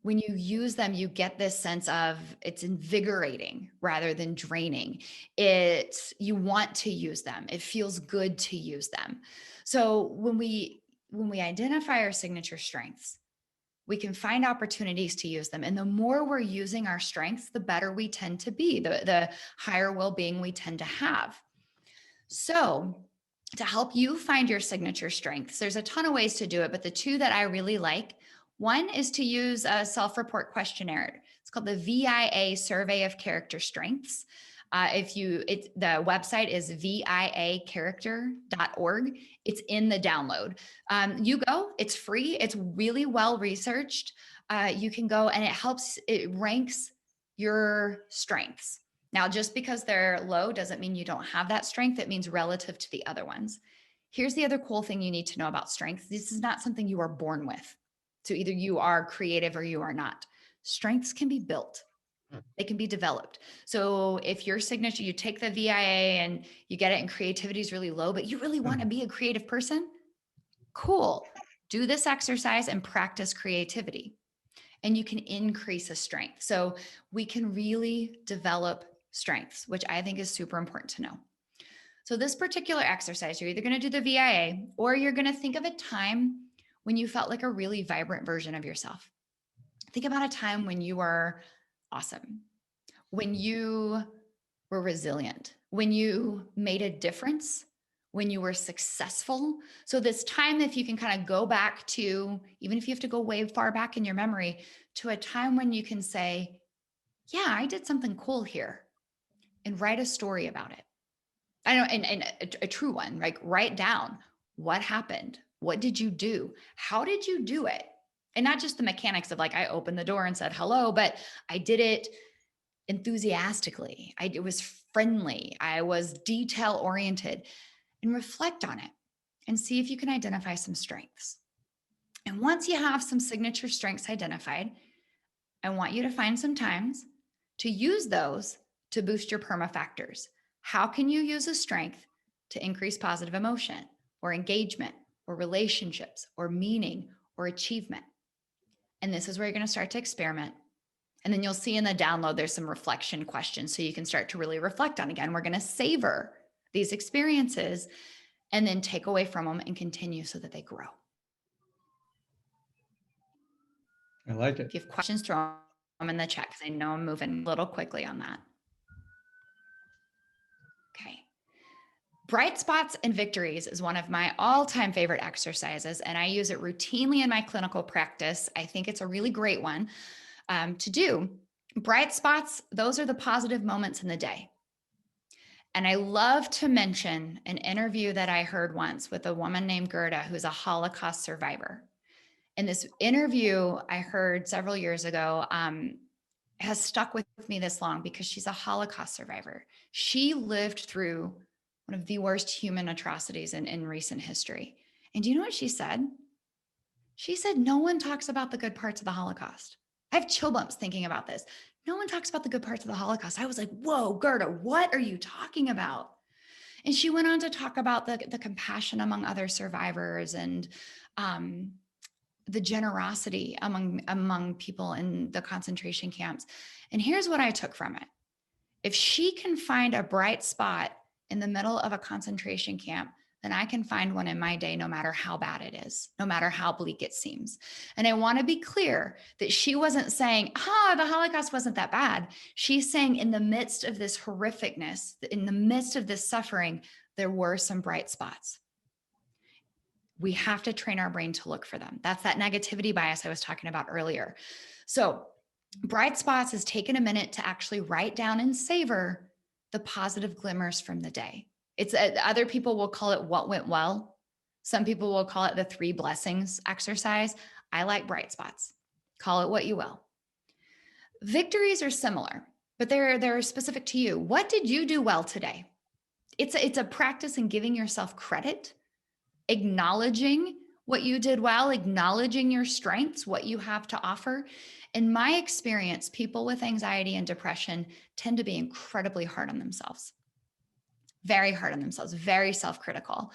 When you use them, you get this sense of it's invigorating rather than draining. You want to use them. It feels good to use them. So when we identify our signature strengths, we can find opportunities to use them. And the more we're using our strengths, the better we tend to be, the higher well-being we tend to have. So to help you find your signature strengths, there's a ton of ways to do it, but the 2 that I really like, one is to use a self-report questionnaire. It's called the VIA Survey of Character Strengths. The website is viacharacter.org. It's in the download. You go, it's free. It's really well researched. You can go and it ranks your strengths. Now, just because they're low doesn't mean you don't have that strength. It means relative to the other ones. Here's the other cool thing you need to know about strength. This is not something you are born with. So either you are creative or you are not. Strengths can be built. They can be developed. So if your signature, you take the VIA and you get it and creativity is really low, but you really want to be a creative person, cool. Do this exercise and practice creativity. And you can increase a strength. So we can really develop strengths, which I think is super important to know. So this particular exercise, you're either going to do the VIA or you're going to think of a time when you felt like a really vibrant version of yourself. Think about a time when you were awesome, when you were resilient, when you made a difference, when you were successful. So this time, if you can kind of go back to, even if you have to go way far back in your memory, to a time when you can say, yeah, I did something cool here, and write a story about it. I know, and a true one, like write down what happened. What did you do? How did you do it? And not just the mechanics of like, I opened the door and said hello, but I did it enthusiastically. It was friendly. I was detail oriented, and reflect on it and see if you can identify some strengths. And once you have some signature strengths identified, I want you to find some times to use those to boost your PERMA factors. How can you use a strength to increase positive emotion or engagement or relationships or meaning or achievement? And this is where you're going to start to experiment. And then you'll see in the download, there's some reflection questions so you can start to really reflect on. Again, we're going to savor these experiences and then take away from them and continue so that they grow. I like it. If you have questions, throw them in the chat because I know I'm moving a little quickly on that. Okay. Bright spots and victories is one of my all-time favorite exercises, and I use it routinely in my clinical practice. I think it's a really great one to do. Bright spots, those are the positive moments in the day. And I love to mention an interview that I heard once with a woman named Gerda, who's a Holocaust survivor. And this interview I heard several years ago has stuck with me this long because she's a Holocaust survivor. She lived through one of the worst human atrocities in recent history. And do you know what she said? She said, no one talks about the good parts of the Holocaust. I have chill bumps thinking about this. No one talks about the good parts of the Holocaust. I was like, whoa, Gerda, what are you talking about? And she went on to talk about the compassion among other survivors and the generosity among people in the concentration camps. And here's what I took from it. If she can find a bright spot in the middle of a concentration camp, then I can find one in my day, no matter how bad it is, no matter how bleak it seems. And I want to be clear that she wasn't saying, the Holocaust wasn't that bad. She's saying in the midst of this horrificness, in the midst of this suffering, there were some bright spots. We have to train our brain to look for them. That's that negativity bias I was talking about earlier. So bright spots is taking a minute to actually write down and savor the positive glimmers from the day. It's other people will call it what went well. Some people will call it the 3 blessings exercise. I like bright spots. Call it what you will. Victories are similar, but they're specific to you. What did you do well today? It's a practice in giving yourself credit, acknowledging what you did well, acknowledging your strengths, what you have to offer. In my experience, people with anxiety and depression tend to be incredibly hard on themselves, very hard on themselves, very self-critical.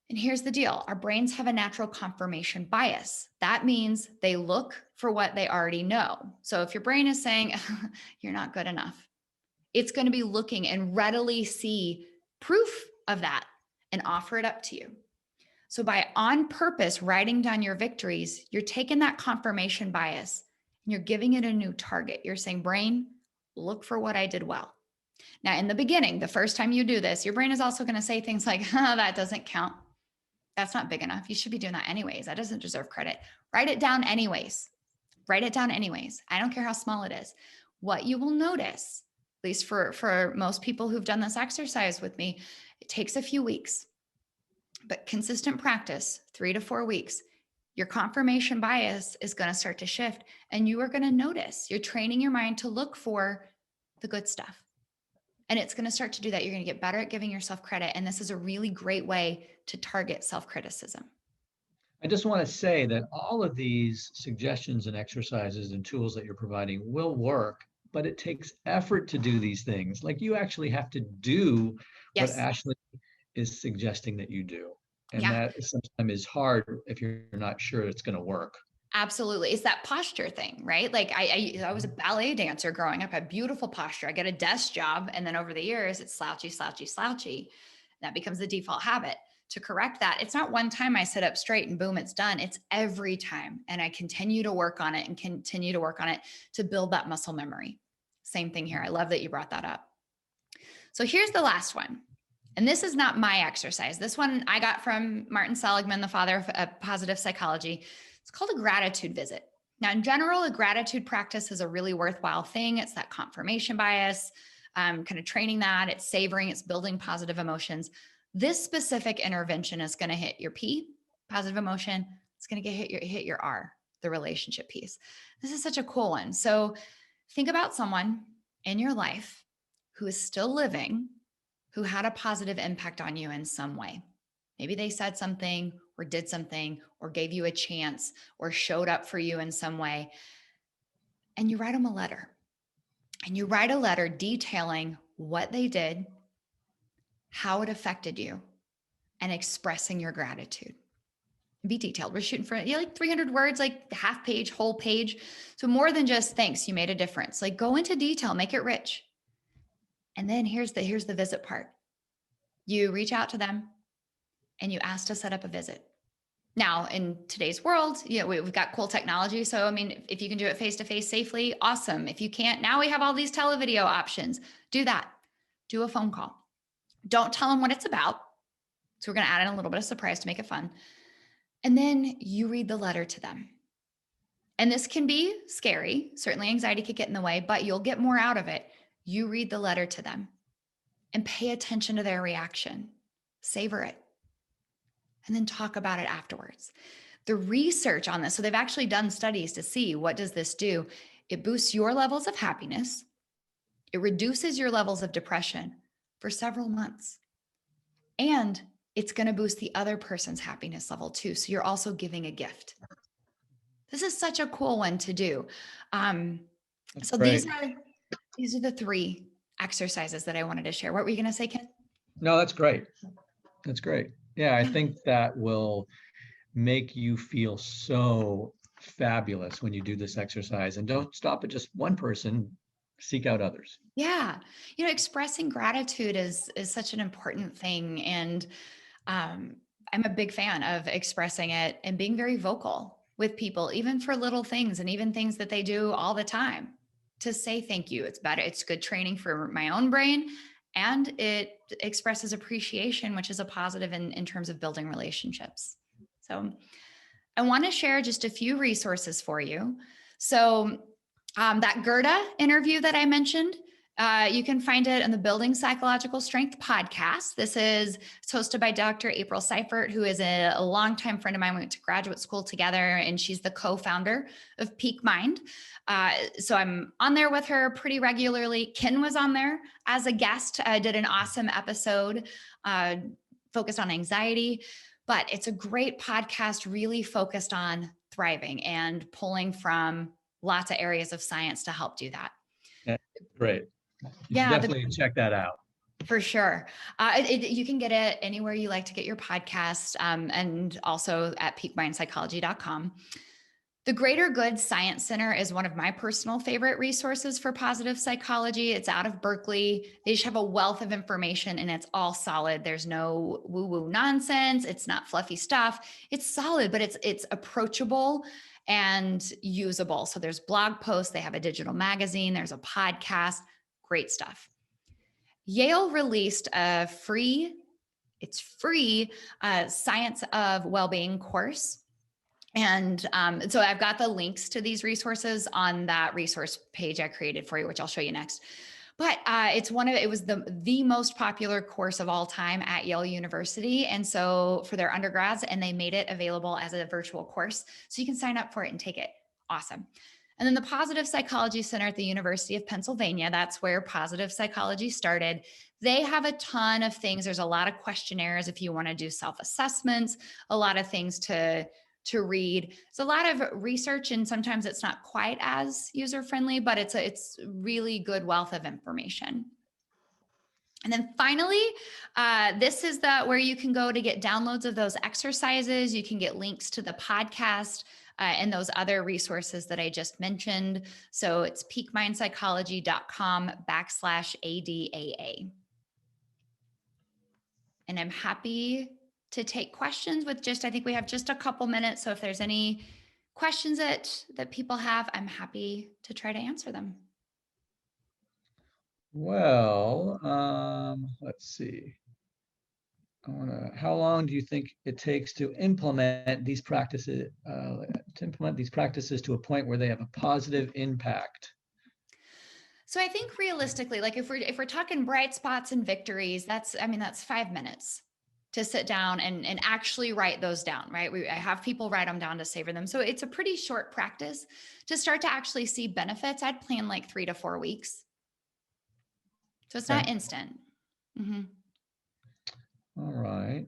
And here's the deal. Our brains have a natural confirmation bias. That means they look for what they already know. So if your brain is saying, you're not good enough, it's going to be looking and readily see proof of that and offer it up to you. So by on purpose writing down your victories, you're taking that confirmation bias and you're giving it a new target. You're saying, brain, look for what I did well. Now, in the beginning, the first time you do this, your brain is also going to say things like, that doesn't count. That's not big enough. You should be doing that anyways. That doesn't deserve credit. Write it down anyways. Write it down anyways. I don't care how small it is. What you will notice, at least for most people who've done this exercise with me, it takes a few weeks, but consistent practice, 3 to 4 weeks, your confirmation bias is going to start to shift and you are going to notice. You're training your mind to look for the good stuff. And it's going to start to do that. You're going to get better at giving yourself credit. And this is a really great way to target self-criticism. I just want to say that all of these suggestions and exercises and tools that you're providing will work, but it takes effort to do these things. Like you actually have to do what Yes. Ashley is suggesting that you do. And Yeah. that sometimes is hard if you're not sure it's going to work. Absolutely. It's that posture thing, right? Like I was a ballet dancer growing up, had beautiful posture. I get a desk job. And then over the years, it's slouchy, slouchy, slouchy. That becomes the default habit. To correct that, it's not one time I sit up straight and boom, it's done. It's every time. And I continue to work on it and continue to work on it to build that muscle memory. Same thing here. I love that you brought that up. So here's the last one. And this is not my exercise. This one I got from Martin Seligman, the father of positive psychology. It's called a gratitude visit. Now, in general, a gratitude practice is a really worthwhile thing. It's that confirmation bias, kind of training that. It's savoring, it's building positive emotions. This specific intervention is going to hit your P, positive emotion. It's going to hit your R, the relationship piece. This is such a cool one. So think about someone in your life who is still living, who had a positive impact on you in some way. Maybe they said something or did something or gave you a chance or showed up for you in some way. And you write them a letter. And you write a letter detailing what they did, how it affected you, and expressing your gratitude. Be detailed. We're shooting for like 300 words, like half page, whole page. So more than just thanks, you made a difference. Like go into detail, make it rich. And then here's the visit part. You reach out to them and you ask to set up a visit. Now, in today's world, we've got cool technology. So, I mean, if you can do it face-to-face safely, awesome. If you can't, now we have all these televideo options. Do that. Do a phone call. Don't tell them what it's about. So we're going to add in a little bit of surprise to make it fun. And then you read the letter to them. And this can be scary. Certainly anxiety could get in the way, but you'll get more out of it. You read the letter to them and pay attention to their reaction. Savor it. And then talk about it afterwards. The research on this, so they've actually done studies to see what does this do. It boosts your levels of happiness. It reduces your levels of depression for several months. And it's going to boost the other person's happiness level too. So you're also giving a gift. This is such a cool one to do. So these are the 3 exercises that I wanted to share. What were you going to say, Ken? No, that's great. That's great. Yeah, I think that will make you feel so fabulous when you do this exercise. And don't stop at just one person, seek out others. Yeah. Expressing gratitude is such an important thing. And I'm a big fan of expressing it and being very vocal with people, even for little things and even things that they do all the time, to say thank you. It's better. It's good training for my own brain. And it expresses appreciation, which is a positive in terms of building relationships. So I want to share just a few resources for you. So that Gerda interview that I mentioned, you can find it in the Building Psychological Strength podcast. It's hosted by Dr. April Seifert, who is a longtime friend of mine. We went to graduate school together, and she's the co-founder of Peak Mind. So I'm on there with her pretty regularly. Ken was on there as a guest. I did an awesome episode focused on anxiety, but it's a great podcast really focused on thriving and pulling from lots of areas of science to help do that. Yeah, great. You should definitely check that out. For sure. You can get it anywhere you like to get your podcast, and also at peakmindpsychology.com. The Greater Good Science Center is one of my personal favorite resources for positive psychology. It's out of Berkeley. They just have a wealth of information and it's all solid. There's no woo-woo nonsense. It's not fluffy stuff. It's solid, but it's approachable and usable. So there's blog posts. They have a digital magazine. There's a podcast. Great stuff. Yale released a free Science of Wellbeing course. And so I've got the links to these resources on that resource page I created for you, which I'll show you next. But it was the most popular course of all time at Yale University. And so for their undergrads, and they made it available as a virtual course. So you can sign up for it and take it. Awesome. And then the Positive Psychology Center at the University of Pennsylvania, that's where positive psychology started. They have a ton of things. There's a lot of questionnaires if you want to do self-assessments, a lot of things to read. It's a lot of research, and sometimes it's not quite as user-friendly, but it's really good wealth of information. And then finally, this is where you can go to get downloads of those exercises. You can get links to the podcast and those other resources that I just mentioned. So it's peakmindpsychology.com/ADAA. And I'm happy to take questions with I think we have just a couple minutes. So if there's any questions that people have, I'm happy to try to answer them. Well, let's see. How long do you think it takes to implement these practices to a point where they have a positive impact? So I think realistically, like if we're talking bright spots and victories, that's 5 minutes to sit down and actually write those down, right? I have people write them down to savor them. So it's a pretty short practice to start to actually see benefits. I'd plan like 3 to 4 weeks. So it's not instant. Mm-hmm. All right.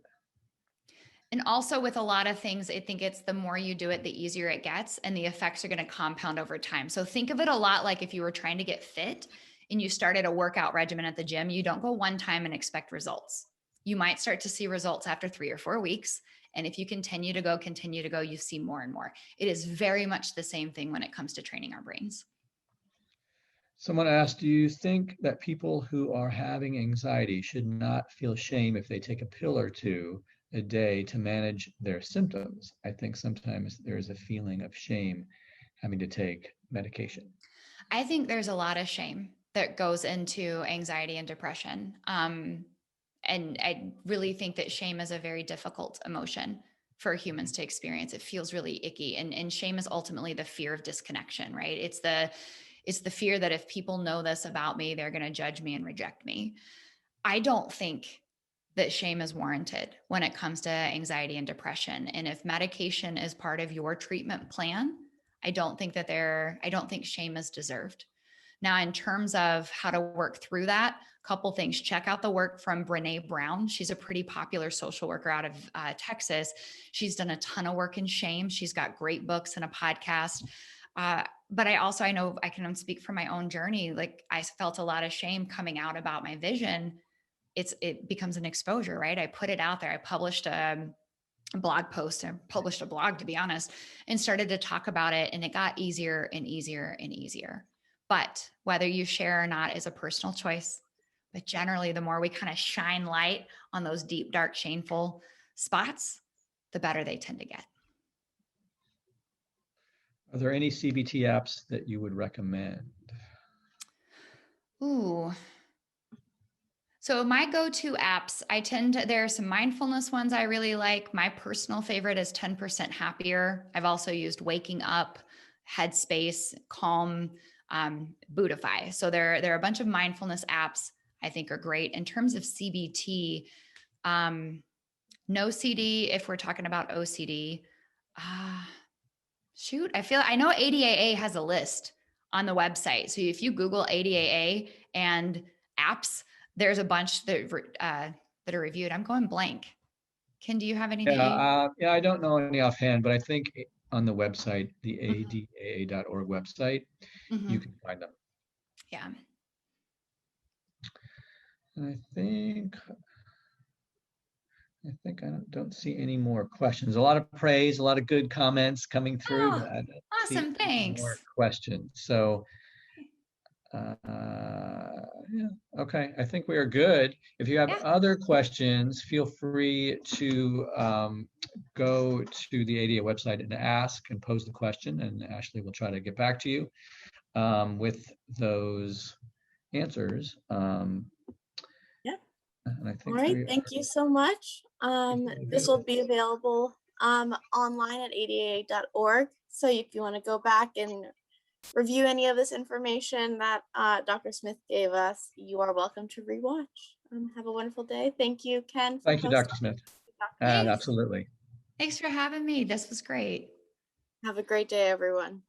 And also with a lot of things, I think it's the more you do it, the easier it gets, and the effects are going to compound over time. So think of it a lot like if you were trying to get fit and you started a workout regimen at the gym, you don't go one time and expect results. You might start to see results after 3 or 4 weeks. And if you continue to go, you see more and more. It is very much the same thing when it comes to training our brains. Someone asked, do you think that people who are having anxiety should not feel shame if they take a pill or two a day to manage their symptoms? I think sometimes there's a feeling of shame having to take medication. I think there's a lot of shame that goes into anxiety and depression. And I really think that shame is a very difficult emotion for humans to experience. It feels really icky. And shame is ultimately the fear of disconnection, right? It's the fear that if people know this about me, they're going to judge me and reject me. I don't think that shame is warranted when it comes to anxiety and depression. And if medication is part of your treatment plan, I don't think shame is deserved. Now, in terms of how to work through that, a couple things. Check out the work from Brene Brown. She's a pretty popular social worker out of Texas. She's done a ton of work in shame. She's got great books and a podcast. But I know I can speak from my own journey. Like I felt a lot of shame coming out about my vision. It becomes an exposure, right? I put it out there. I published a blog post and published a blog, to be honest, and started to talk about it. And it got easier and easier and easier. But whether you share or not is a personal choice. But generally, the more we kind of shine light on those deep, dark, shameful spots, the better they tend to get. Are there any CBT apps that you would recommend? Ooh. So my go-to apps, there are some mindfulness ones I really like. My personal favorite is 10% Happier. I've also used Waking Up, Headspace, Calm, Buddhify. So there are a bunch of mindfulness apps I think are great. In terms of CBT, no CD if we're talking about OCD. I know ADAA has a list on the website. So if you Google ADAA and apps, there's a bunch that are reviewed. I'm going blank. Ken, do you have any? Yeah, I don't know any offhand, but I think on the website, the ADAA.org website, you can find them. Yeah. And I think I don't see any more questions. A lot of praise, a lot of good comments coming through. Oh, but I don't awesome. see Thanks. more questions. So, yeah, okay. I think we are good. If you have other questions, feel free to go to the ADA website and ask and pose the question, and Ashley will try to get back to you with those answers. And I think all right, thank you so much. This will be available online at ADAA.org. So if you want to go back and review any of this information that Dr. Smith gave us, you are welcome to rewatch. Have a wonderful day. Thank you, Ken. Thank you, Dr. Smith. Absolutely. Thanks for having me. This was great. Have a great day, everyone.